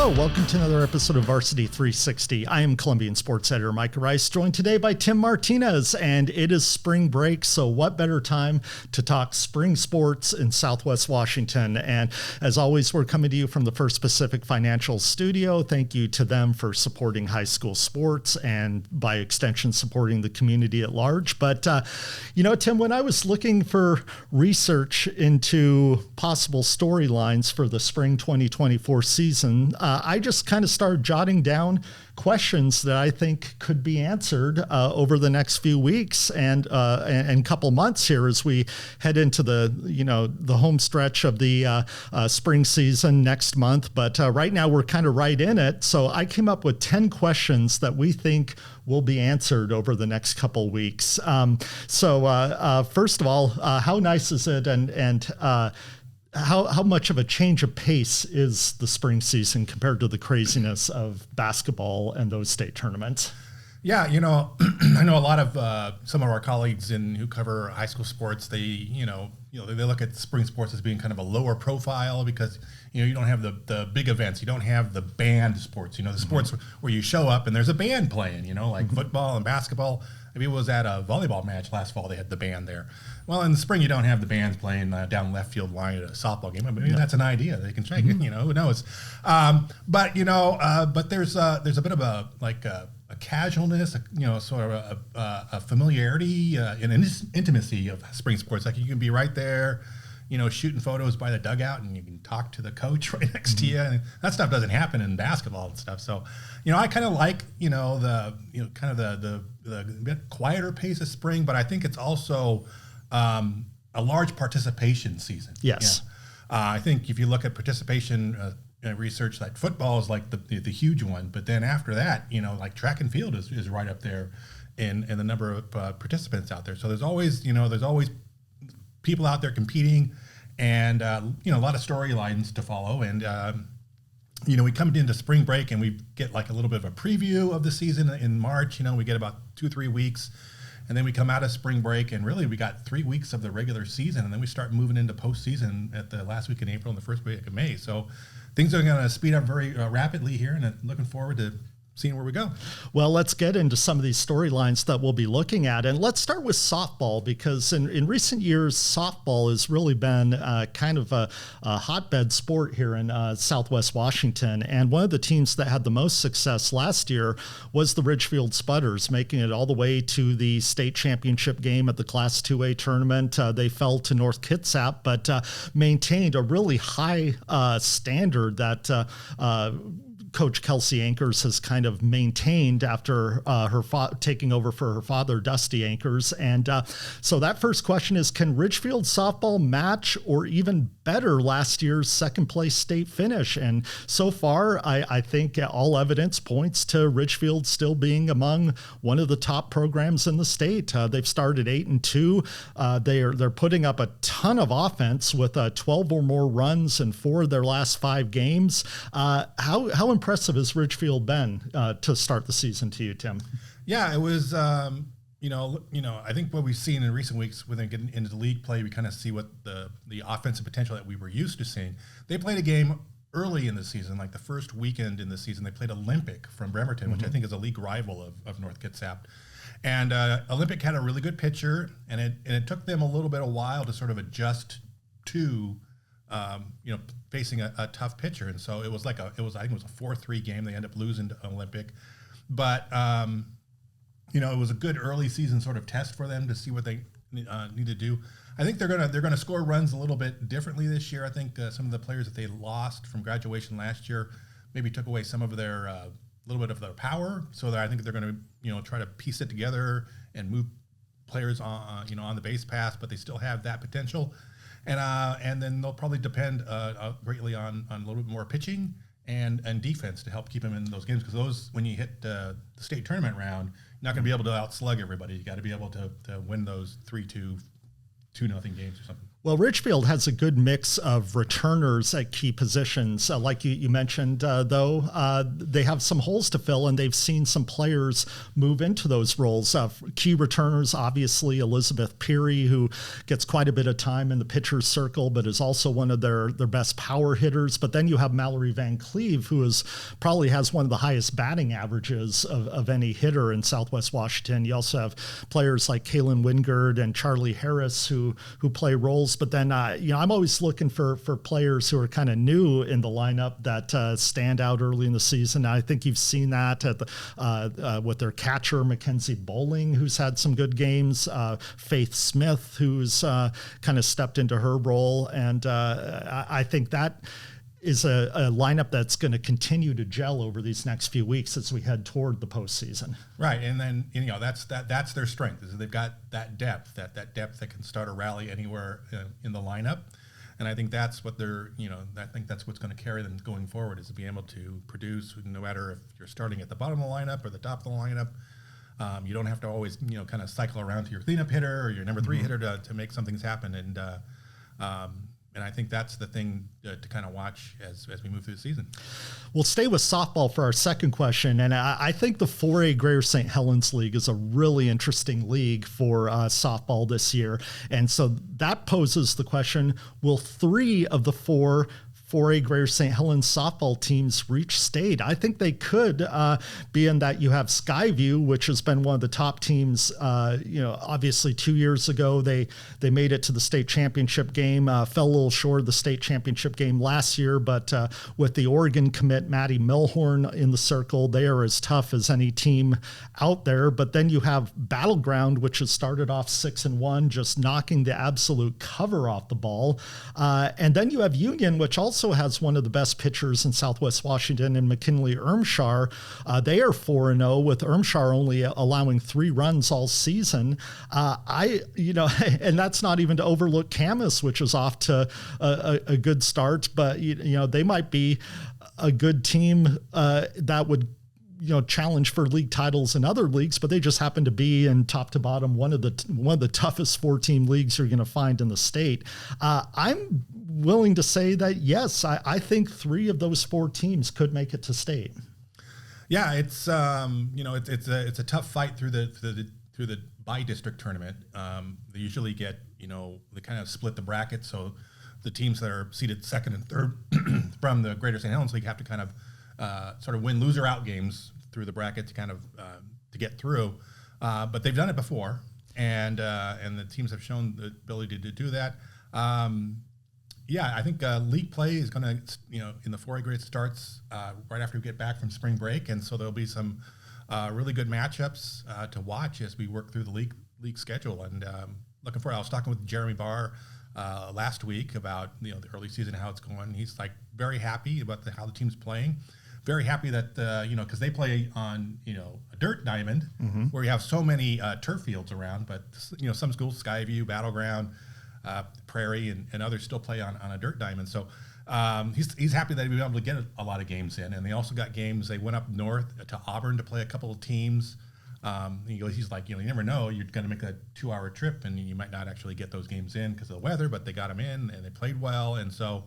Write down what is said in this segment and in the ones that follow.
Hello, welcome to another episode of Varsity360. I am Columbian sports editor Micah, joined today by Tim Martinez, and it is spring break, so what better time to talk spring sports in Southwest Washington? And as always, we're coming to you from the First Pacific Financial Studio. Thank you to them for supporting high school sports and by extension supporting the community at large. But, Tim, when I was looking for research into possible storylines for the spring 2024 season, I just kind of started jotting down questions that I think could be answered over the next few weeks and couple months here as we head into the home stretch of the spring season next month. But right now we're kind of right in it. So I came up with 10 questions that we think will be answered over the next couple weeks. First of all, how nice is it and how much of a change of pace is the spring season compared to the craziness of basketball and those state tournaments? Yeah, I know a lot of some of our colleagues who cover high school sports. They look at spring sports as being kind of a lower profile because you don't have the big events. You don't have the band sports. The sports where you show up and there's a band playing. Like football and basketball. Maybe it was at a volleyball match last fall. They had the band there. Well, in the spring, you don't have the bands playing down left field line at a softball game. Maybe that's an idea. They can try. Who knows? But there's a bit of a casualness, sort of a familiarity and an intimacy of spring sports. Like you can be right there, shooting photos by the dugout, and you can talk to the coach right next to you. And that stuff doesn't happen in basketball and stuff. So, I kind of like the bit quieter pace of spring, but I think it's also a large participation season. Yes. I think if you look at participation research, like football is like the huge one, but then after that, like track and field is right up there in the number of participants out there. So there's always people out there competing, and a lot of storylines to follow. And we come into spring break and we get like a little bit of a preview of the season in March. We get about 2-3 weeks. And then we come out of spring break, and really we got 3 weeks of the regular season, and then we start moving into postseason at the last week in April and the first week of May. So things are going to speed up very rapidly here, and I'm looking forward to seeing where we go. Well, let's get into some of these storylines that we'll be looking at. And let's start with softball, because in recent years, softball has really been kind of a hotbed sport here in Southwest Washington. And one of the teams that had the most success last year was the Ridgefield Spudders, making it all the way to the state championship game at the Class 2A tournament. They fell to North Kitsap, but maintained a really high standard that Coach Kelsey Ankers has kind of maintained after taking over for her father, Dusty Ankers. And so that first question is, can Ridgefield softball match or even better last year's second place state finish? And so far, I think all evidence points to Ridgefield still being among one of the top programs in the state. They've started 8-2. They're putting up a ton of offense with 12 or more runs in 4 of their last 5 games. How impressive has Ridgefield been to start the season to you, Tim? Yeah, it was, I think what we've seen in recent weeks when they get into the league play, we kind of see what the offensive potential that we were used to seeing. They played a game early in the season, like the first weekend in the season. They played Olympic from Bremerton, which I think is a league rival of North Kitsap. And Olympic had a really good pitcher, and it took them a little bit of a while to sort of adjust to facing a tough pitcher. And so I think it was a 4-3 game. They ended up losing to Olympic, but it was a good early season sort of test for them to see what they need to do. I think they're gonna score runs a little bit differently this year. I think some of the players that they lost from graduation last year maybe took away some of their little bit of their power. So that I think they're going to try to piece it together and move players on the base pass, but they still have that potential. And then they'll probably depend greatly on a little bit more pitching and defense to help keep them in those games, because those, when you hit the state tournament round, you're not going to be able to outslug everybody. You got to be able to win those 3-2, 2-0 games or something. Well, Ridgefield has a good mix of returners at key positions. Like you mentioned, though, they have some holes to fill, and they've seen some players move into those roles. Key returners, obviously, Elizabeth Peary, who gets quite a bit of time in the pitcher's circle, but is also one of their best power hitters. But then you have Mallory Van Cleve, who probably has one of the highest batting averages of any hitter in Southwest Washington. You also have players like Kaylin Wingard and Charlie Harris who play roles. But then, I'm always looking for players who are kind of new in the lineup that stand out early in the season. I think you've seen that with their catcher, Mackenzie Bowling, who's had some good games, Faith Smith, who's kind of stepped into her role. And I think that is a lineup that's going to continue to gel over these next few weeks as we head toward the postseason. Right, and then that's their strength, is they've got that depth that can start a rally anywhere in the lineup, and I think that's what I think that's what's going to carry them going forward, is to be able to produce no matter if you're starting at the bottom of the lineup or the top of the lineup. You don't have to always kind of cycle around to your cleanup hitter or your number 3 hitter to make some things happen, and I think that's the thing to kind of watch as we move through the season. We'll stay with softball for our second question. And I think the 4A Greater St. Helens League is a really interesting league for softball this year. And so that poses the question, will 3 of the 4A Greater St. Helens softball teams reach state? I think they could, being that you have Skyview, which has been one of the top teams. Obviously 2 years ago, they made it to the state championship game, fell a little short of the state championship game last year, but with the Oregon commit, Maddie Milhorn, in the circle, they are as tough as any team out there. But then you have Battleground, which has started off 6-1, just knocking the absolute cover off the ball. And then you have Union, which also has one of the best pitchers in Southwest Washington, in McKinley Ermshar. They are 4-0, with Ermshar only allowing 3 runs all season. And that's not even to overlook Camas, which is off to a good start. But they might be a good team that would challenge for league titles in other leagues, but they just happen to be in top to bottom one of the toughest 4-team leagues you're going to find in the state. I'm willing to say that yes, I think 3 of those 4 teams could make it to state. Yeah, it's it's a tough fight through the by-district tournament. They usually get they kind of split the bracket, so the teams that are seeded second and third from the Greater St. Helens League have to kind of sort of win loser out games through the bracket to kind of to get through. But they've done it before, and the teams have shown the ability to do that. I think league play is going to, in the 4A grade starts right after we get back from spring break, and so there'll be some really good matchups to watch as we work through the league schedule. And looking forward. I was talking with Jeremy Barr last week about the early season, how it's going. He's like very happy about how the team's playing. Very happy that because they play on a dirt diamond where you have so many turf fields around, but some schools, Skyview, Battleground, Prairie, and others still play on a dirt diamond. So he's happy that he'll be able to get a lot of games in. And they also got games. They went up north to Auburn to play a couple of teams. He's like, you never know. You're going to make a 2-hour trip, and you might not actually get those games in because of the weather, but they got them in, and they played well. And so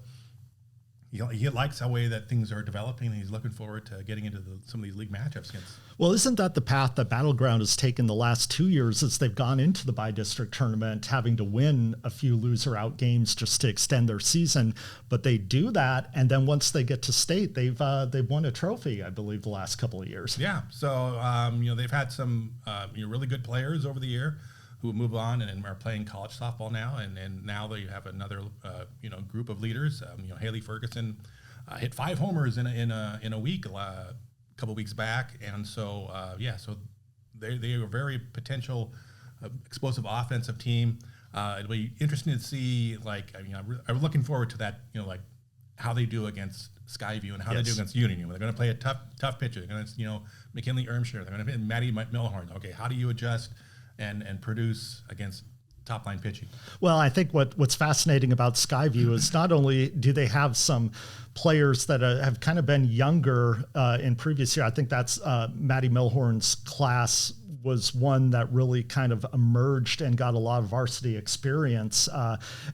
he likes the way that things are developing, and he's looking forward to getting into some of these league matchups against. Well, isn't that the path that Battleground has taken the last 2 years as they've gone into the bi-district tournament, having to win a few loser-out games just to extend their season? But they do that, and then once they get to state, they've won a trophy, I believe, the last couple of years. Yeah, so they've had some really good players over the year who move on and are playing college softball now, and now they have another group of leaders. Haley Ferguson hit 5 homers in a week a couple weeks back, and so so they are a very potential explosive offensive team. It'll be interesting to see. I'm looking forward to that. How they do against Skyview and how they do against Union. They're going to play a tough pitcher. They're going to McKinley Ermshire. They're going to hit Maddie Milhorn. Okay, how do you adjust and produce against top line pitching. Well, I think what's fascinating about Skyview is not only do they have some players that have kind of been younger in previous year. I think that's Maddie Milhorn's class was one that really kind of emerged and got a lot of varsity experience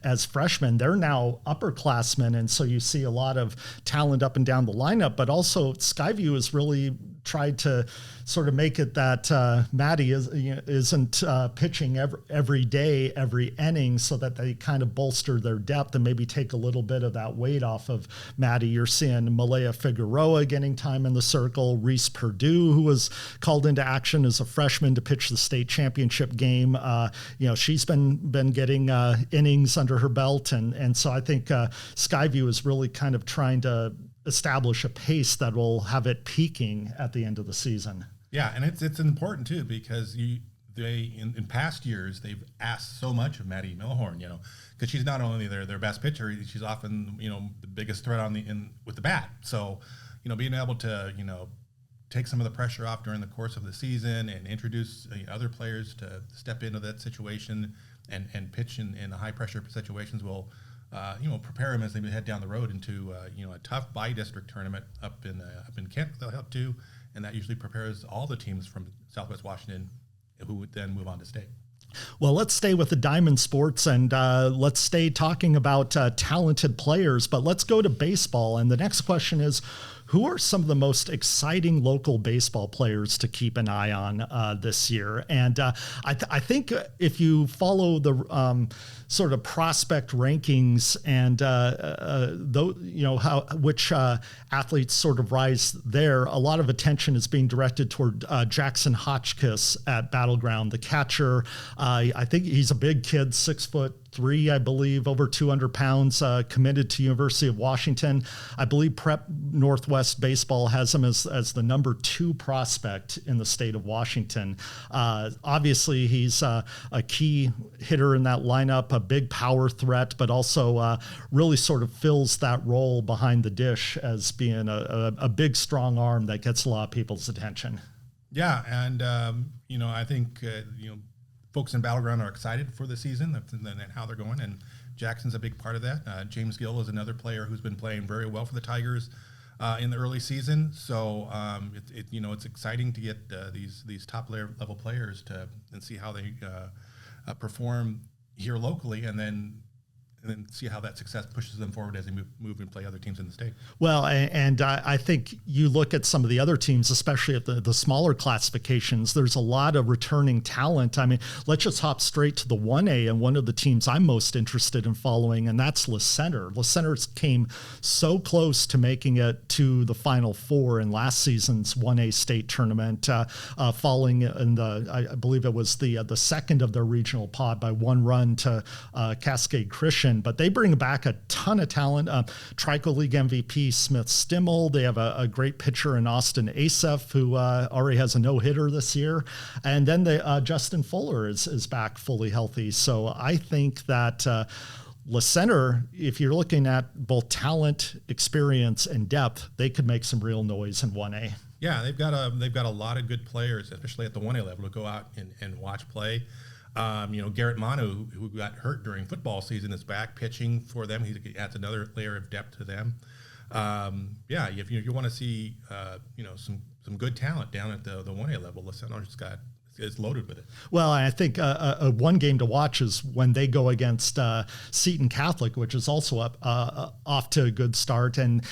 as freshmen. They're now upperclassmen, and so you see a lot of talent up and down the lineup, but also Skyview has really tried to sort of make it that Maddie isn't pitching every day, every inning, so that they kind of bolster their depth and maybe take a little bit of that weight off of Maddie. You're seeing Malaya Figueroa getting time in the circle, Reese Perdue, who was called into action as a freshman to pitch the state championship game. She's been getting innings under her belt, and so I think Skyview is really kind of trying to establish a pace that will have it peaking at the end of the season. Yeah, and it's important too, because in past years they've asked so much of Maddie Milhorn, because she's not only their best pitcher, she's often the biggest threat with the bat. So being able to take some of the pressure off during the course of the season and introduce other players to step into that situation and pitch in the high pressure situations will prepare them as they head down the road into a tough bi-district tournament up in Kent they'll have to, and that usually prepares all the teams from Southwest Washington who would then move on to state. Well, let's stay with the diamond sports, and let's stay talking about talented players, but let's go to baseball. And the next question is, who are some of the most exciting local baseball players to keep an eye on this year? And I think if you follow the sort of prospect rankings and which athletes sort of rise there, a lot of attention is being directed toward Jackson Hotchkiss at Battleground, the catcher. I think he's a big kid, 6'3", I believe, over 200 pounds, committed to University of Washington. I believe Prep Northwest Baseball has him as the number 2 prospect in the state of Washington. Obviously, he's a key hitter in that lineup, a big power threat, but also really sort of fills that role behind the dish as being a big, strong arm that gets a lot of people's attention. Yeah, and I think folks in Battleground are excited for the season and how they're going, and Jackson's a big part of that. James Gill is another player who's been playing very well for the Tigers in the early season. So it's exciting to get these top level players and see how they perform here locally, and then see how that success pushes them forward as they move and play other teams in the state. Well, and I think you look at some of the other teams, especially at the smaller classifications, there's a lot of returning talent. I mean, let's just hop straight to the 1A, and one of the teams I'm most interested in following, and that's La Center. La Center came so close to making it to the Final Four in last season's 1A state tournament, falling in I believe it was the second of their regional pod by 1 run to Cascade Christian. But they bring back a ton of talent. Trico League MVP Smith Stimmel. They have a great pitcher in Austin Asef, who already has a no-hitter this year. And then Justin Fuller is back fully healthy. So I think that La Center, if you're looking at both talent, experience, and depth, they could make some real noise in 1A. Yeah, they've got a lot of good players, especially at the 1A level, to go out and watch play. Garrett Manu, who got hurt during football season, is back pitching for them. He adds another layer of depth to them. If you want to see some good talent down at the 1A level, La Center's is loaded with it. Well, I think one game to watch is when they go against Seton Catholic, which is also off to a good start. And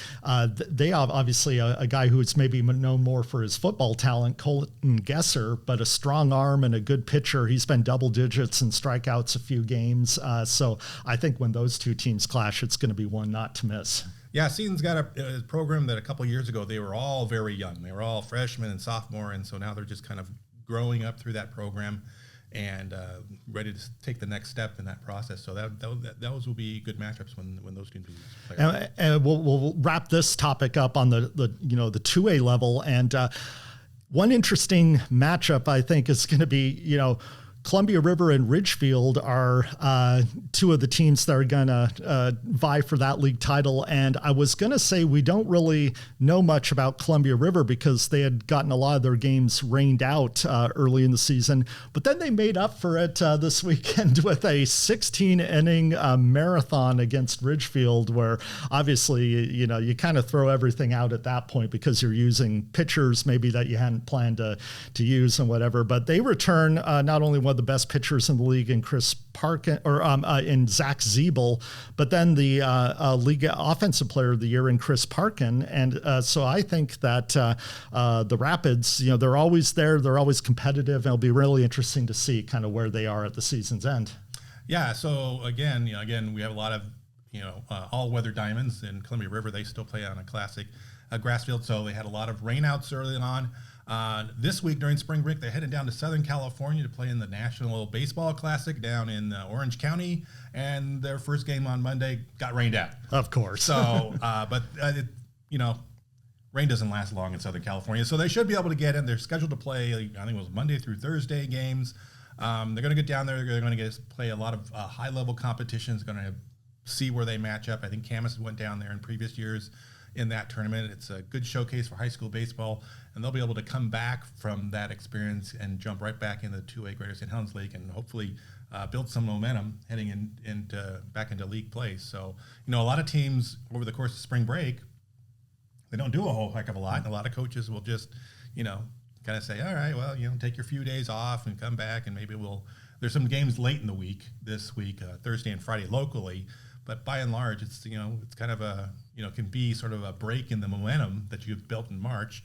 they have obviously a guy who's maybe known more for his football talent, Colton Gesser, but a strong arm and a good pitcher. He's been double digits and strikeouts a few games. So I think when those two teams clash, it's going to be one not to miss. Yeah, Seton's got a program that a couple of years ago, they were all very young. They were all freshmen and sophomore, and so now they're just kind of growing up through that program and ready to take the next step in that process. So those will be good matchups when those teams play. And we'll wrap this topic up on the 2A level. And one interesting matchup, I think, is going to be, Columbia River and Ridgefield are two of the teams that are going to vie for that league title. And I was going to say we don't really know much about Columbia River because they had gotten a lot of their games rained out early in the season. But then they made up for it this weekend with a 16-inning marathon against Ridgefield, where obviously, you kind of throw everything out at that point because you're using pitchers maybe that you hadn't planned to use and whatever. But they return not only one of the best pitchers in the league in Chris Parkin in Zach Zeeble, but then the league offensive player of the year in Chris Parkin. And so I think that the Rapids, they're always there. They're always competitive. And it'll be really interesting to see kind of where they are at the season's end. Yeah. So again, we have a lot of, all-weather diamonds in Columbia River. They still play on a classic grass field. So they had a lot of rainouts early on. This week during spring break, they're headed down to Southern California to play in the National Baseball Classic down in Orange County. And their first game on Monday got rained out. Of course. So, rain doesn't last long in Southern California. So they should be able to get in. They're scheduled to play, I think it was Monday through Thursday games. They're going to get down there. They're going to play a lot of high-level competitions, going to see where they match up. I think Camas went down there in previous years in that tournament. It's a good showcase for high school baseball, and they'll be able to come back from that experience and jump right back into the 2A Greater St. Helens League and hopefully build some momentum heading back into league play. So, a lot of teams over the course of spring break, they don't do a whole heck of a lot, and a lot of coaches will just, kind of say, all right, well, take your few days off and come back, and maybe there's some games late in the week this week, Thursday and Friday locally. But by and large, it's it's kind of can be sort of a break in the momentum that you've built in March.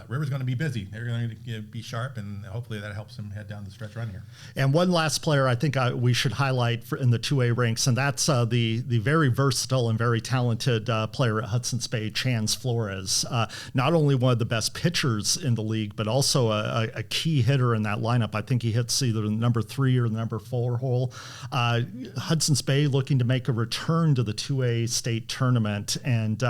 River's going to be busy. They're going to be sharp, and hopefully that helps them head down the stretch run here. And one last player I think we should highlight in the 2A ranks, and that's the very versatile and very talented player at Hudson's Bay, Chance Flores. Not only one of the best pitchers in the league, but also a key hitter in that lineup. I think he hits either the number 3 or the number 4 hole. Hudson's Bay looking to make a return to the 2A state tournament, and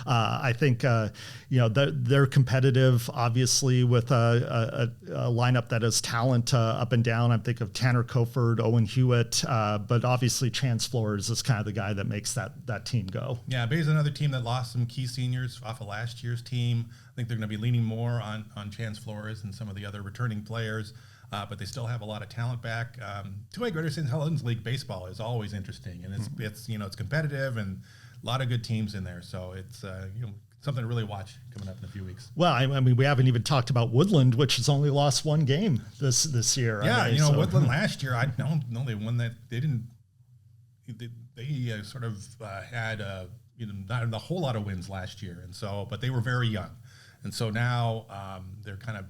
I think they're competitive. Obviously, with a lineup that has talent up and down. I'm thinking of Tanner Coford, Owen Hewitt, but obviously Chance Flores is kind of the guy that makes that team go. Yeah, Bay's another team that lost some key seniors off of last year's team. I think they're going to be leaning more on Chance Flores and some of the other returning players, but they still have a lot of talent back. 2A Greater St. Helens League baseball is always interesting, and it's competitive and a lot of good teams in there. So it's something to really watch coming up in a few weeks. Well, I mean, we haven't even talked about Woodland, which has only lost one game this year. Yeah, Woodland last year, I don't know, they won that. They didn't. They sort of had not a whole lot of wins last year, and so but they were very young, and so now they're kind of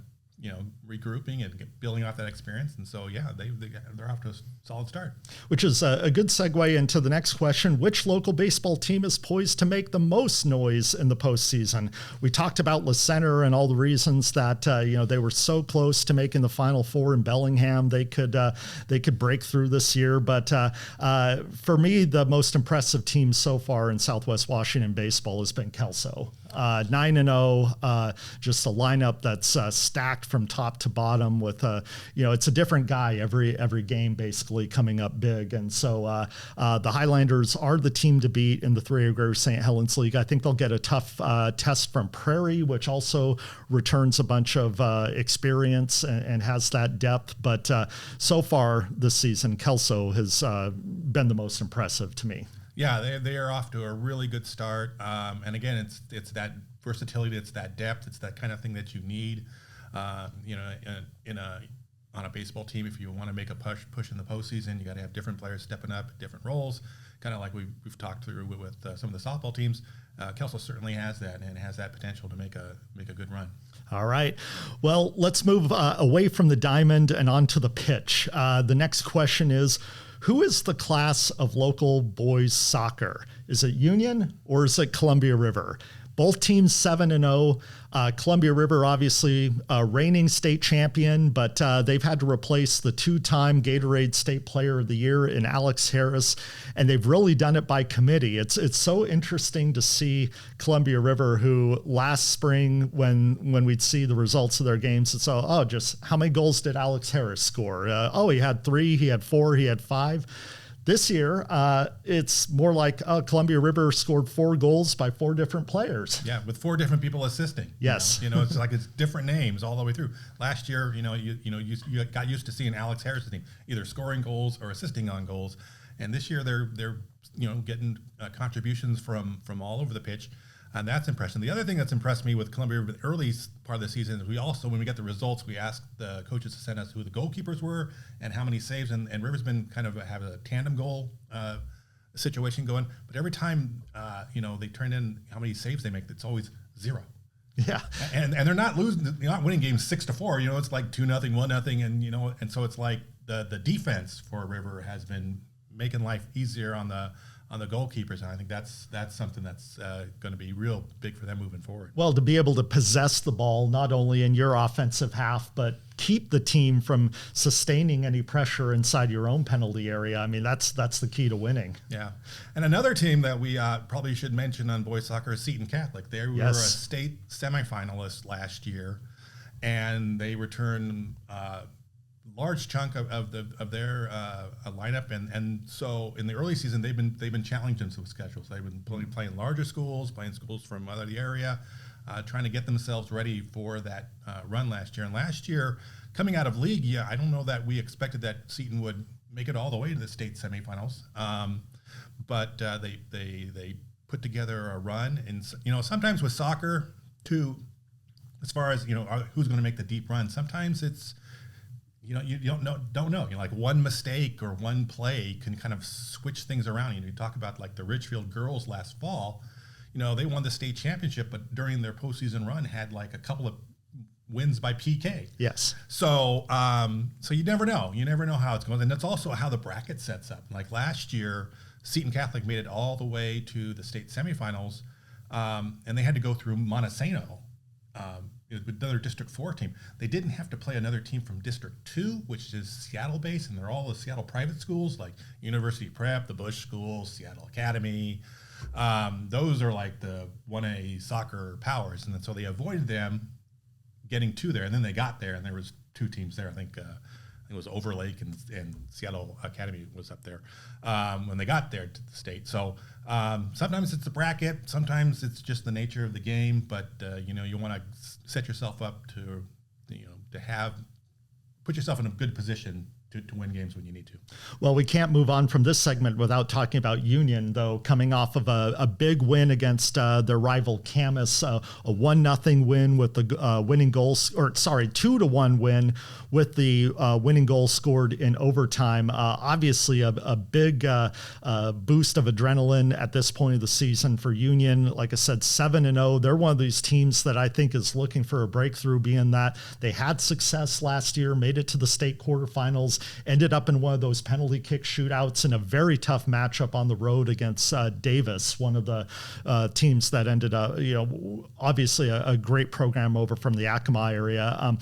regrouping and building off that experience. And so, they're off to a solid start. Which is a good segue into the next question. Which local baseball team is poised to make the most noise in the postseason? We talked about La Center and all the reasons that, they were so close to making the Final Four in Bellingham. They could break through this year. But for me, the most impressive team so far in Southwest Washington baseball has been Kelso. 9-0, just a lineup that's stacked from top to bottom with it's a different guy every game basically coming up big. And so the Highlanders are the team to beat in the 3A Greater St. Helens League. I think they'll get a tough test from Prairie, which also returns a bunch of experience and has that depth. But so far this season, Kelso has been the most impressive to me. Yeah, they are off to a really good start, and again, it's that versatility, it's that depth, it's that kind of thing that you need, on a baseball team. If you want to make a push in the postseason, you got to have different players stepping up, different roles, kind of like we've talked through with some of the softball teams. Kelso certainly has that and has that potential to make a good run. All right. Well, let's move away from the diamond and onto the pitch. The next question is, who is the class of local boys soccer? Is it Union or is it Columbia River? Both teams 7-0. Columbia River, obviously reigning state champion, but they've had to replace the 2-time Gatorade State Player of the Year in Alex Harris, and they've really done it by committee. It's so interesting to see Columbia River, who last spring when we'd see the results of their games, it's just how many goals did Alex Harris score? He had 3, he had 4, he had 5. This year, it's more like Columbia River scored 4 goals by 4 different players. Yeah, with 4 different people assisting. Yes, it's like it's different names all the way through. Last year, you got used to seeing Alex Harris' team either scoring goals or assisting on goals, and this year they're getting contributions from all over the pitch. And that's impressive. The other thing that's impressed me with Columbia River, the early part of the season, is we also, when we get the results, we asked the coaches to send us who the goalkeepers were and how many saves. And River's been kind of have a tandem goal situation going. But every time, they turn in how many saves they make, it's always 0. Yeah. And they're not losing, they're not winning games 6-4. It's like 2-0, 1-0. And so it's like the defense for River has been making life easier on the goalkeepers, and I think that's something that's going to be real big for them moving forward. Well, to be able to possess the ball not only in your offensive half, but keep the team from sustaining any pressure inside your own penalty area. I mean, that's the key to winning. Yeah, and another team that we probably should mention on boys soccer is Seton Catholic. They were a state semifinalist last year, and they returned large chunk of their lineup, and so in the early season they've been challenged in some schedules. They've been playing larger schools, playing schools from out of the area, trying to get themselves ready for that run last year. And last year, coming out of league, I don't know that we expected that Seton would make it all the way to the state semifinals, but they put together a run. And sometimes with soccer too, as far as who's going to make the deep run, sometimes it's you don't know. Like one mistake or one play can kind of switch things around. You talk about like the Ridgefield girls last fall. They won the state championship, but during their postseason run had like a couple of wins by PK. Yes. So you never know. You never know how it's going, and that's also how the bracket sets up. Like last year, Seton Catholic made it all the way to the state semifinals, and they had to go through Montesano. Another District 4 team. They didn't have to play another team from District 2, which is Seattle-based, and they're all the Seattle private schools like University Prep, the Bush School, Seattle Academy. Those are like the 1A soccer powers, and so they avoided them getting to there, and then they got there, and there was 2 teams there. I think it was Overlake and Seattle Academy was up there when they got there to the state. So sometimes it's the bracket, sometimes it's just the nature of the game, but you want to set yourself up to put yourself in a good position to win games when you need to. Well, we can't move on from this segment without talking about Union, though, coming off of a big win against their rival Camas, a 1-0 win with the winning goals, 2-1 win with the winning goal scored in overtime. Obviously, a big boost of adrenaline at this point of the season for Union. Like I said, 7-0. They're one of these teams that I think is looking for a breakthrough, being that they had success last year, made it to the state quarterfinals, ended up in one of those penalty kick shootouts in a very tough matchup on the road against Davis, one of the teams that ended up, obviously a great program over from the Yakima area.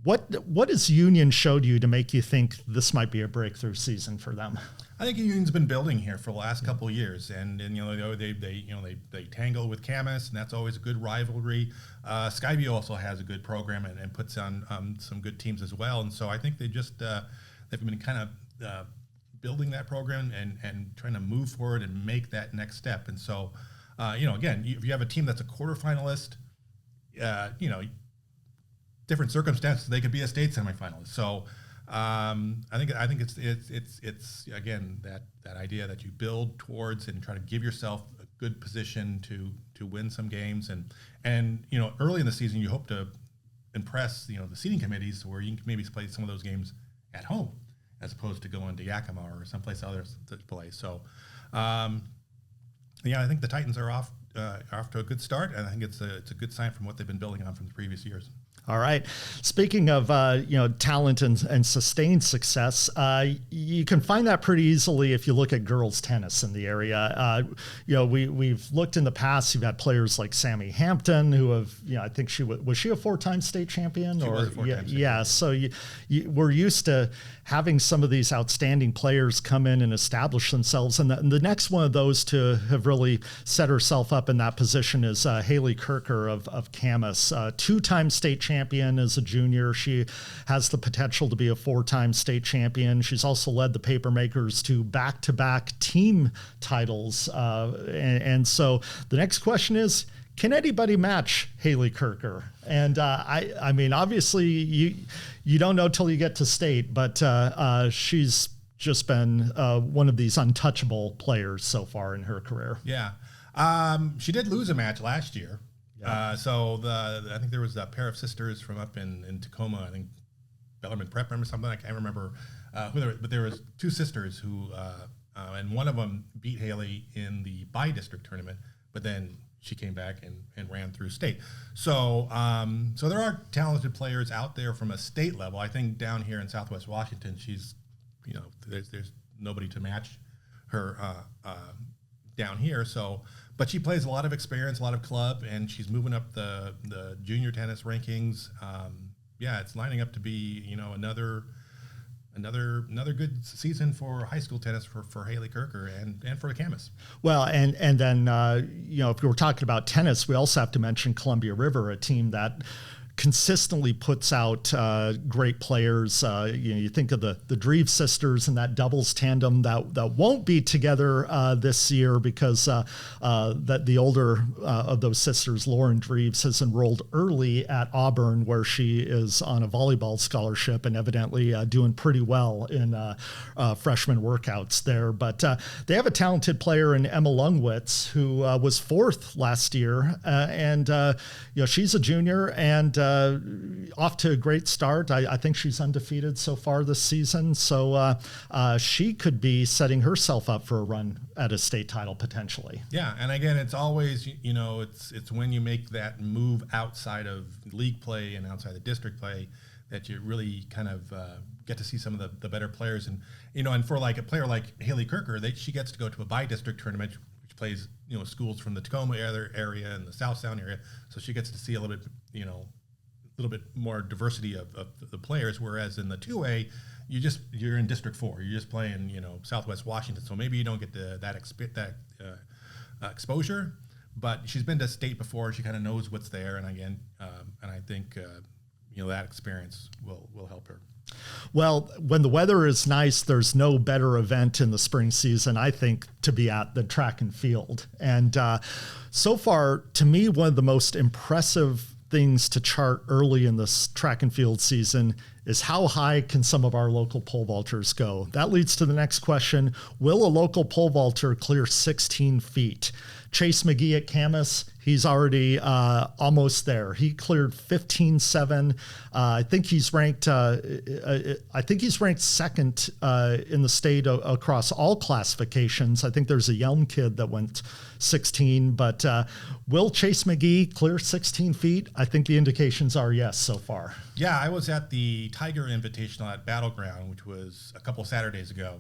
What has Union showed you to make you think this might be a breakthrough season for them? I think Union's been building here for the last couple of years, and they tangle with Camas, and that's always a good rivalry. Skyview also has a good program and puts on some good teams as well, and so I think they've been kind of building that program and trying to move forward and make that next step. And so, again, if you have a team that's a quarterfinalist, different circumstances, they could be a state semifinalist. So. I think it's again that idea that you build towards and try to give yourself a good position to win some games, and early in the season you hope to impress the seating committees where you can maybe play some of those games at home as opposed to going to Yakima or someplace else to play. So I think the Titans are off to a good start, and I think it's a good sign from what they've been building on from the previous years. All right. Speaking of talent and sustained success, you can find that pretty easily if you look at girls tennis in the area. We've looked in the past. You've had players like Sammy Hampton, who have I think was she a 4-time state champion? She was a 4-time state champion. So we're used to having some of these outstanding players come in and establish themselves, and the next one of those to have really set herself up in that position is Haley Kirker of Camas, 2-time state champion as a junior. She has the potential to be a 4-time state champion. She's also led the Papermakers to back-to-back team titles. And so the next question is, can anybody match Haley Kirker? And I mean, obviously you don't know till you get to state, but she's just been one of these untouchable players so far in her career. Yeah. She did lose a match last year. Yeah. I think there was a pair of sisters from up in Tacoma, I think Bellarmine Prep or something. I can't remember who they were, but there was 2 sisters who, and one of them beat Haley in the bi-district tournament, but then she came back and ran through state. So there are talented players out there from a state level. I think down here in Southwest Washington, she's, there's nobody to match her down here. But she plays a lot of experience, a lot of club, and she's moving up the junior tennis rankings. It's lining up to be another good season for high school tennis for Haley Kirker and for the Camas. Well, and then if we were talking about tennis, we also have to mention Columbia River, a team that consistently puts out great players. You think of the Dreve sisters and that doubles tandem that won't be together this year because that the older of those sisters, Lauren Dreves, has enrolled early at Auburn, where she is on a volleyball scholarship and evidently doing pretty well in freshman workouts there. But they have a talented player in Emma Lungwitz, who was 4th last year, and she's a junior and off to a great start. I think she's undefeated so far this season. So she could be setting herself up for a run at a state title potentially. Yeah, and again, it's always, it's when you make that move outside of league play and outside the district play that you really kind of get to see some of the better players. And for like a player like Haley Kirker, she gets to go to a bi-district tournament, which plays schools from the Tacoma area and the South Sound area. So she gets to see a little bit more diversity of the players, whereas in the 2A, you're in District 4. You're just playing, Southwest Washington. So maybe you don't get that exposure. But she's been to state before. She kind of knows what's there, and again, and I think that experience will help her. Well, when the weather is nice, there's no better event in the spring season, I think, to be at than track and field. And so far, to me, one of the most impressive things to chart early in this track and field season is how high can some of our local pole vaulters go? That leads to the next question. Will a local pole vaulter clear 16 feet? Chase McGee at Camas, he's already almost there. He cleared 15.7. I think he's ranked. I think he's ranked second in the state across all classifications. I think there's a young kid that went 16. But will Chase McGee clear 16 feet? I think the indications are yes so far. Yeah, I was at the Tiger Invitational at Battleground, which was a couple Saturdays ago.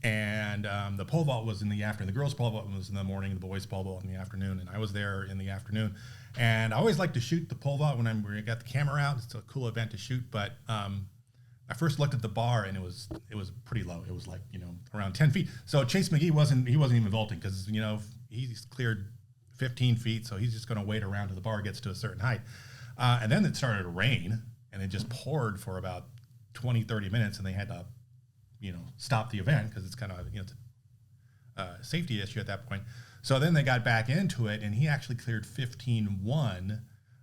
And the pole vault was in the afternoon. The girls' pole vault was in the morning, the boys' pole vault in the afternoon, and I was there in the afternoon. And I always like to shoot the pole vault when I got the camera out. It's a cool event to shoot, but I first looked at the bar and it was pretty low. It was like around 10 feet. So Chase McGee wasn't even vaulting because he's cleared 15 feet, so he's just going to wait around till the bar gets to a certain height. And then it started to rain, and it just poured for about 20, 30 minutes, and they had to stop the event because it's kind of it's a safety issue at that point. So then they got back into it, and he actually cleared 15.1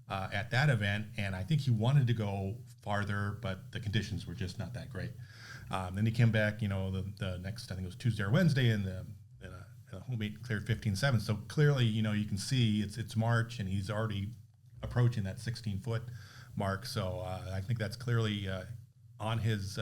at that event, and I think he wanted to go farther, but the conditions were just not that great. Then he came back, the next, I think it was Tuesday or Wednesday, and the homemate cleared 15.7. So clearly, you can see it's March, and he's already approaching that 16-foot mark. So I think that's clearly on his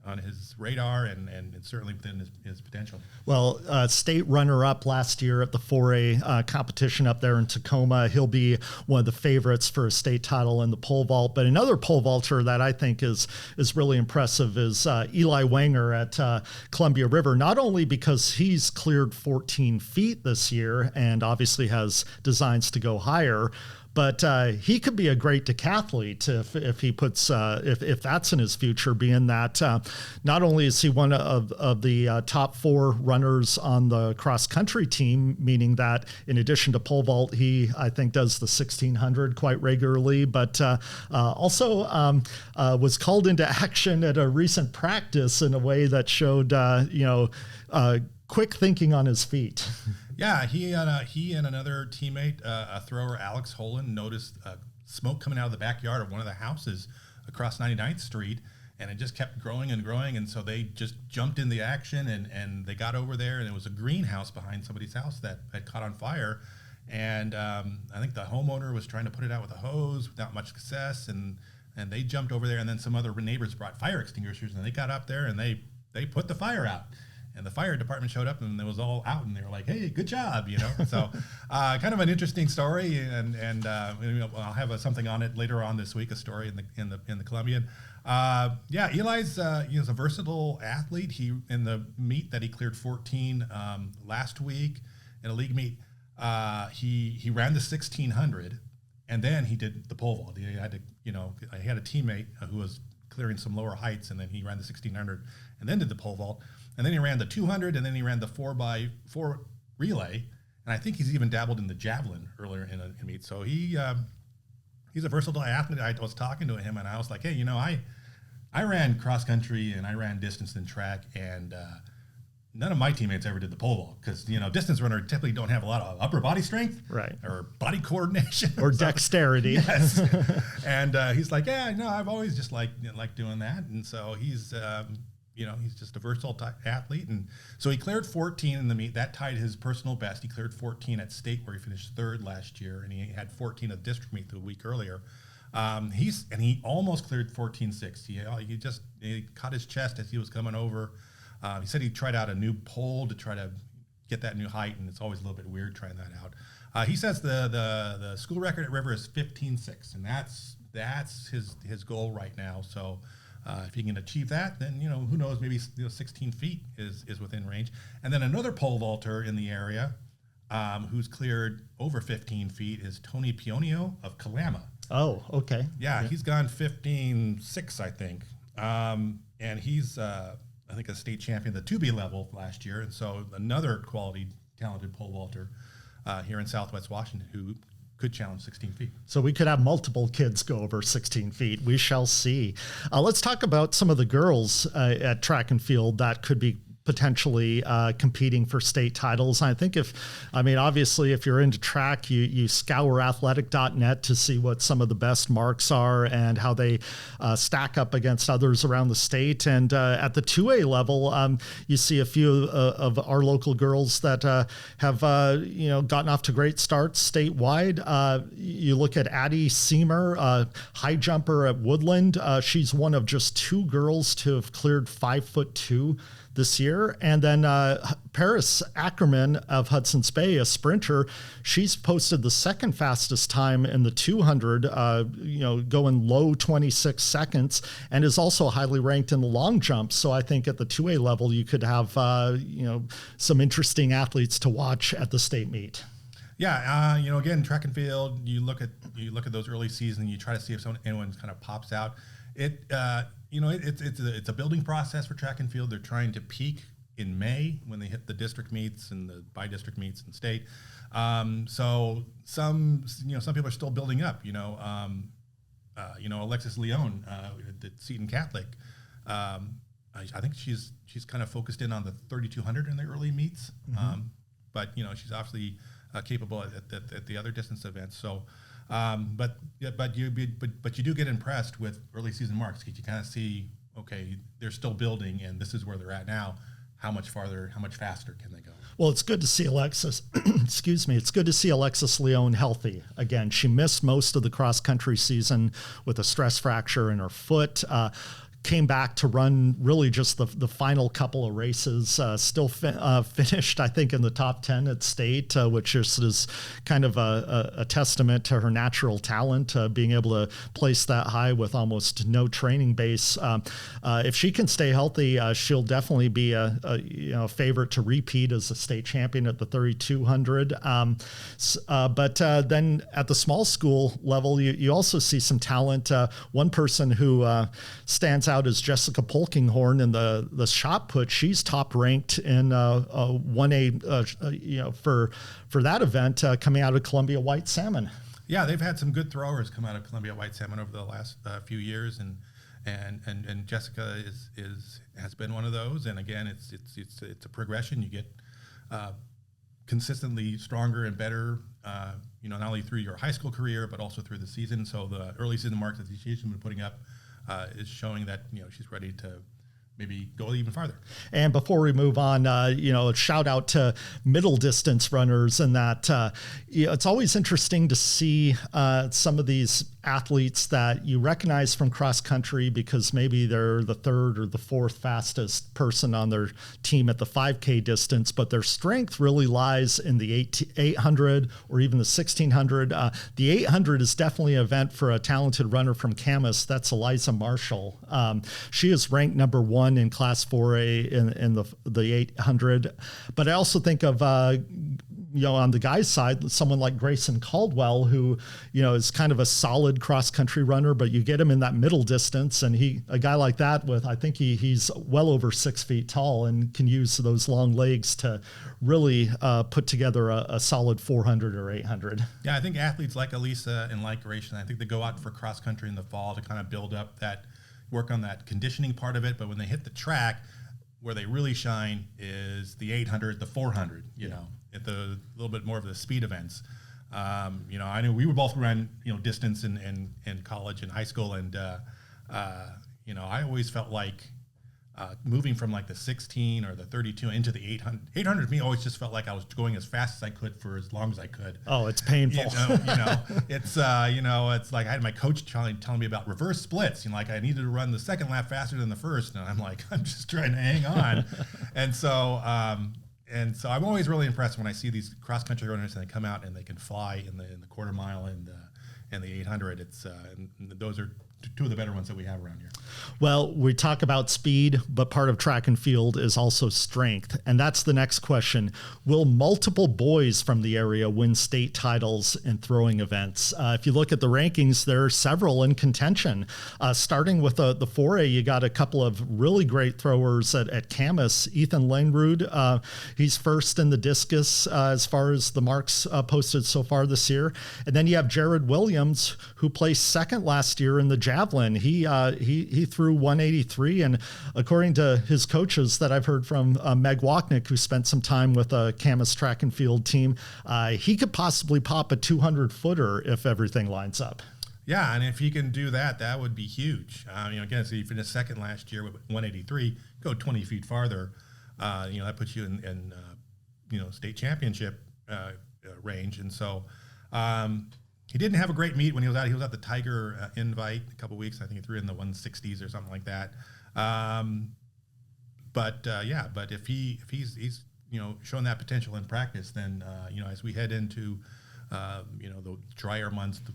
on his radar and certainly within his potential. Well, state runner-up last year at the 4A competition up there in Tacoma. He'll be one of the favorites for a state title in the pole vault. But another pole vaulter that I think is really impressive is Eli Wanger at Columbia River, not only because he's cleared 14 feet this year and obviously has designs to go higher, but he could be a great decathlete if he puts if that's in his future. Being that not only is he one of the top 4 runners on the cross country team, meaning that in addition to pole vault, he I think does the 1600 quite regularly, but also was called into action at a recent practice in a way that showed quick thinking on his feet. Yeah, he and another teammate, a thrower, Alex Holen, noticed smoke coming out of the backyard of one of the houses across 99th Street, and it just kept growing and growing, and so they just jumped in the action, and they got over there, and it was a greenhouse behind somebody's house that had caught on fire, and I think the homeowner was trying to put it out with a hose without much success, and they jumped over there, and then some other neighbors brought fire extinguishers, and they got up there, and they put the fire out. And the fire department showed up, and it was all out, and they were like, "Hey, good job," So, kind of an interesting story, and I'll have something on it later on this week, a story in the Columbian. Eli's he's a versatile athlete. He in the meet that he cleared 14 last week in a league meet, he ran the 1600, and then he did the pole vault. He had to he had a teammate who was clearing some lower heights, and then he ran the 1600, and then did the pole vault. And then he ran the 200, and then he ran the 4x4 relay. And I think he's even dabbled in the javelin earlier in a meet. So he's a versatile athlete. I was talking to him, and I was like, hey, I ran cross country and I ran distance and track, and none of my teammates ever did the pole vault because distance runners typically don't have a lot of upper body strength, right, or body coordination, or dexterity. Yes. And he's like, yeah, no, I've always just liked doing that, and so he's he's just a versatile athlete. And so he cleared 14 in the meet. That tied his personal best. He cleared 14 at state where he finished 3rd last year, and he had 14 at district meet the week earlier. He almost cleared 14.6. He caught his chest as he was coming over. He said he tried out a new pole to try to get that new height, and it's always a little bit weird trying that out. He says the school record at River is 15.6, and that's his goal right now. So if he can achieve that, then who knows, maybe 16 feet is within range. And then another pole vaulter in the area who's cleared over 15 feet is Tony Pionio of Kalama. Oh, okay. Yeah, he's gone 15.6, I think. And he's I think a state champion at the 2B level last year, and so another quality, talented pole vaulter here in Southwest Washington who could challenge 16 feet. So we could have multiple kids go over 16 feet. We shall see. Let's talk about some of the girls at track and field that could be potentially competing for state titles. I think obviously if you're into track, you scour athletic.net to see what some of the best marks are and how they stack up against others around the state. And at the 2A level, you see a few of our local girls that have gotten off to great starts statewide. You look at Addie Seamer, high jumper at Woodland. She's one of just 2 girls to have cleared 5'2" this year. And then Paris Ackerman of Hudson's Bay, a sprinter, she's posted the second fastest time in the 200, going low 26 seconds, and is also highly ranked in the long jump. So I think at the 2A level, you could have, some interesting athletes to watch at the state meet. Yeah, again, track and field, you look at those early seasons, you try to see if anyone kind of pops out. It's a building process for track and field. They're trying to peak in May when they hit the district meets and the by-district meets in state. So some people are still building up. Alexis Leone at Seton Catholic. I think she's kind of focused in on the 3,200 in the early meets. Mm-hmm. But she's obviously capable at the other distance events. So. But you do get impressed with early season marks because you kind of see, okay, they're still building, and this is where they're at now. How much farther, how much faster can they go? Well, it's good to see Alexis. Excuse me. It's good to see Alexis Leone healthy again. She missed most of the cross country season with a stress fracture in her foot. came back to run really just the final couple of races, still finished, I think, in the top 10 at state, which is kind of a testament to her natural talent, being able to place that high with almost no training base. If she can stay healthy, she'll definitely be a favorite to repeat as a state champion at the 3,200. But then at the small school level, you also see some talent. One person who stands out is Jessica Polkinghorn in the shot put. She's top ranked in 1A, for that event, coming out of Columbia White Salmon. Yeah, they've had some good throwers come out of Columbia White Salmon over the last few years, and Jessica has been one of those. And again, it's a progression. You get consistently stronger and better, not only through your high school career, but also through the season. So the early season marks that she's been putting up is showing that she's ready to maybe go even farther. And before we move on, a shout out to middle distance runners, and that it's always interesting to see some of these athletes that you recognize from cross country because maybe they're the third or the fourth fastest person on their team at the 5K distance, but their strength really lies in the 800 or even the 1600. The 800 is definitely an event for a talented runner from Camas. That's Eliza Marshall. She is ranked number 1 in Class 4A in the 800. But I also think of on the guys' side, someone like Grayson Caldwell, who is kind of a solid cross-country runner, but you get him in that middle distance, and a guy like that I think he's well over 6 feet tall and can use those long legs to really put together a solid 400 or 800. Yeah, I think athletes like Elisa and like Grayson, I think they go out for cross-country in the fall to kind of build up work on that conditioning part of it, but when they hit the track, where they really shine is the 800, the 400, at the little bit more of the speed events. I knew we were both ran, distance in college and high school. And, I always felt like moving from like the 16 or the 32 into the 800. 800 to me always just felt like I was going as fast as I could for as long as I could. Oh, it's painful. It's like I had my coach telling me about reverse splits. Like I needed to run the second lap faster than the first. And I'm like, I'm just trying to hang on. And so I'm always really impressed when I see these cross country runners and they come out and they can fly in the quarter mile and the 800. And those are two of the better ones that we have around here. Well, we talk about speed, but part of track and field is also strength. And that's the next question. Will multiple boys from the area win state titles in throwing events? If you look at the rankings, there are several in contention. Starting with the 4A, you got a couple of really great throwers at Camas. Ethan Langrude, he's first in the discus as far as the marks posted so far this year. And then you have Jared Williams, who placed second last year in the javelin. He threw 183, and according to his coaches that I've heard from, Meg Wachnick, who spent some time with a Camas track and field team, he could possibly pop a 200-footer if everything lines up. Yeah, and if he can do that, that would be huge. Again, so you finished second last year with 183, go 20 feet farther. That puts you in state championship range, and so. He didn't have a great meet when he was out. He was at the Tiger Invite a couple weeks. I think he threw in the 160s or something like that. But if he's showing that potential in practice, then as we head into the drier months, the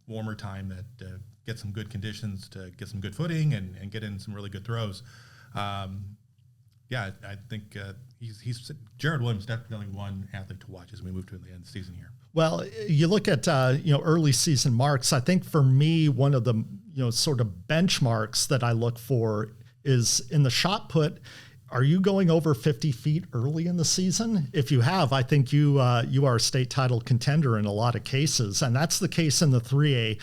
warmer time, that get some good conditions to get some good footing and get in some really good throws. I think he's Jared Williams definitely one athlete to watch as we move to the end of the season here. Well, you look at early season marks. I think for me, one of the sort of benchmarks that I look for is in the shot put. Are you going over 50 feet early in the season? If you have, I think you are a state title contender in a lot of cases, and that's the case in the 3A.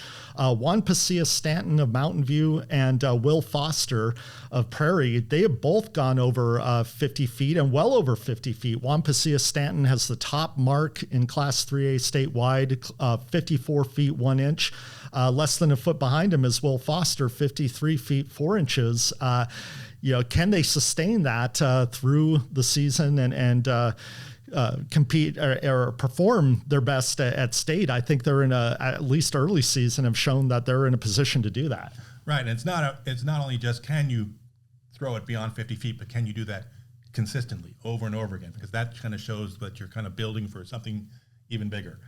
Juan Pasillas Stanton of Mountain View and Will Foster of Prairie, they have both gone over 50 feet and well over 50 feet. Juan Pasillas Stanton has the top mark in Class 3A statewide, 54 feet 1 inch. Less than a foot behind him is Will Foster, 53 feet 4 inches. Can they sustain that through the season and compete or perform their best at state? I think they're at least early season have shown that they're in a position to do that. Right, and it's not only just can you throw it beyond 50 feet, but can you do that consistently over and over again? Because that kind of shows that you're kind of building for something even bigger.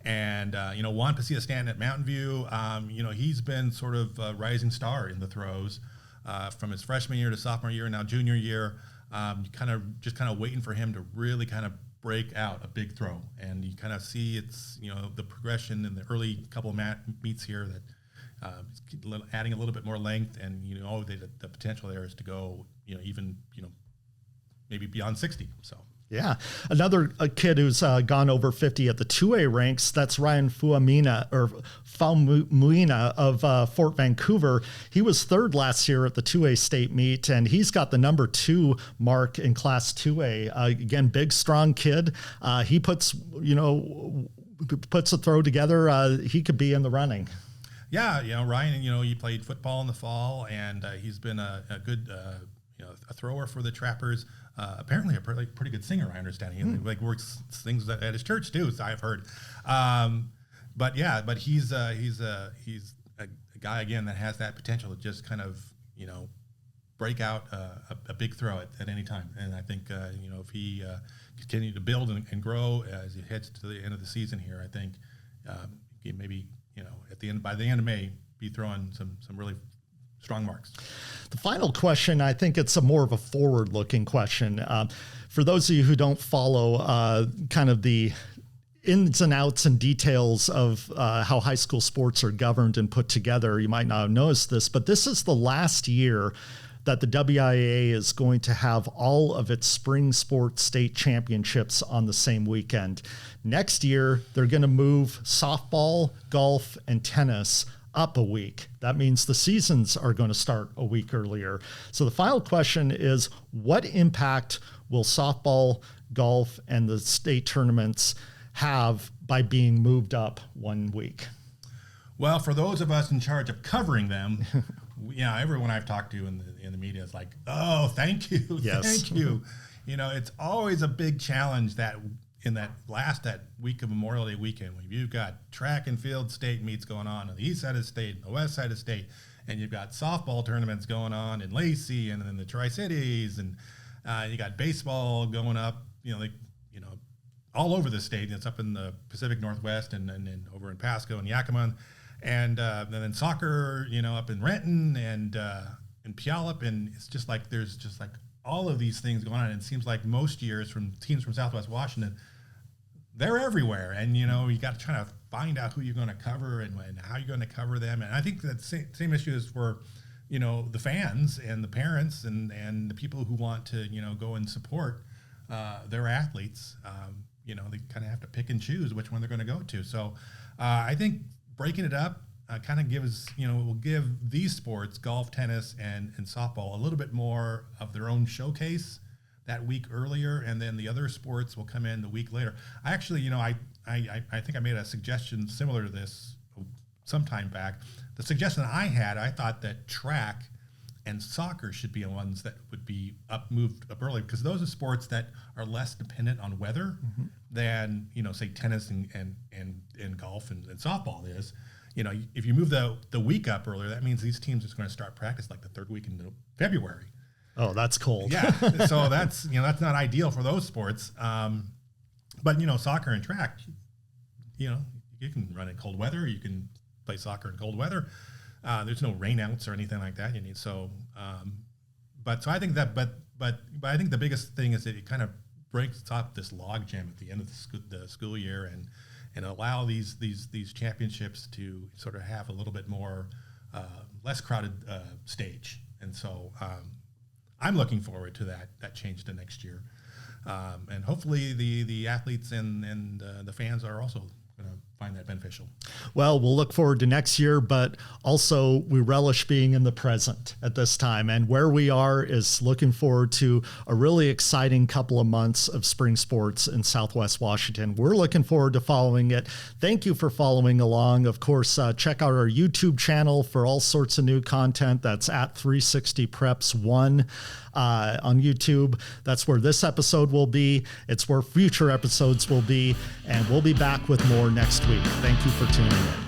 And Juan Pasilla-Stanton at Mountain View, he's been sort of a rising star in the throws from his freshman year to sophomore year, now junior year. Kind of waiting for him to really kind of break out a big throw, and you kind of see it's the progression in the early couple of meets here that adding a little bit more length, and the potential there is to go even maybe beyond 60. So. Yeah. Another kid who's gone over 50 at the 2A ranks, that's Ryan Faumuina of Fort Vancouver. He was third last year at the 2A state meet, and he's got the number 2 mark in Class 2A. Again, big, strong kid. He puts a throw together. He could be in the running. Yeah, Ryan, he played football in the fall, and he's been a good a thrower for the Trappers. Apparently a pretty good singer, I understand. He works things at his church too, so I've heard. But he's a guy again that has that potential to just kind of break out a big throw at any time. And I think if he continue to build and grow as he heads to the end of the season here, I think he maybe by the end of May be throwing some really strong marks. The final question, I think it's more of a forward-looking question. For those of you who don't follow kind of the ins and outs and details of how high school sports are governed and put together, you might not have noticed this, but this is the last year that the WIAA is going to have all of its spring sports state championships on the same weekend. Next year, they're going to move softball, golf, and tennis up a week. That means the seasons are going to start a week earlier. So the final question is, what impact will softball, golf, and the state tournaments have by being moved up 1 week? Well, for those of us in charge of covering them, everyone I've talked to in the media is like, oh, thank you, yes. Thank you. It's always a big challenge that in that week of Memorial Day weekend, when you've got track and field state meets going on the east side of the state and the west side of the state, and you've got softball tournaments going on in Lacey and in the Tri-Cities, and you got baseball going up, all over the state. It's up in the Pacific Northwest and over in Pasco and Yakima, and then soccer, up in Renton and in Puyallup, and it's just like there's just like all of these things going on. And it seems like most years from teams from Southwest Washington, they're everywhere, and you got to try to find out who you're going to cover and how you're going to cover them. And I think that same issue is for the fans and the parents and the people who want to go and support their athletes. They kind of have to pick and choose which one they're going to go to. So I think breaking it up kind of gives will give these sports, golf, tennis, and softball, a little bit more of their own showcase that week earlier, and then the other sports will come in the week later. I actually, I think I made a suggestion similar to this some time back. The suggestion I had, I thought that track and soccer should be the ones that would be moved up early, because those are sports that are less dependent on weather than say tennis and golf and softball is. If you move the week up earlier, that means these teams are going to start practice like the third week in February. Oh, that's cold. Yeah, so that's not ideal for those sports. But soccer and track, you can run in cold weather. You can play soccer in cold weather. There's no rainouts or anything like that. So I think that, but I think the biggest thing is that it kind of breaks up this logjam at the end of the school year and allow these championships to sort of have a little bit more less crowded stage. And so I'm looking forward to that change to next year, and hopefully the athletes and the fans are also going to find that beneficial. Well, we'll look forward to next year, but also we relish being in the present at this time. And where we are is looking forward to a really exciting couple of months of spring sports in Southwest Washington. We're looking forward to following it. Thank you for following along. Of course, check out our YouTube channel for all sorts of new content. That's at 360 Preps 1 on YouTube. That's where this episode will be. It's where future episodes will be. And we'll be back with more next week. Thank you for tuning in.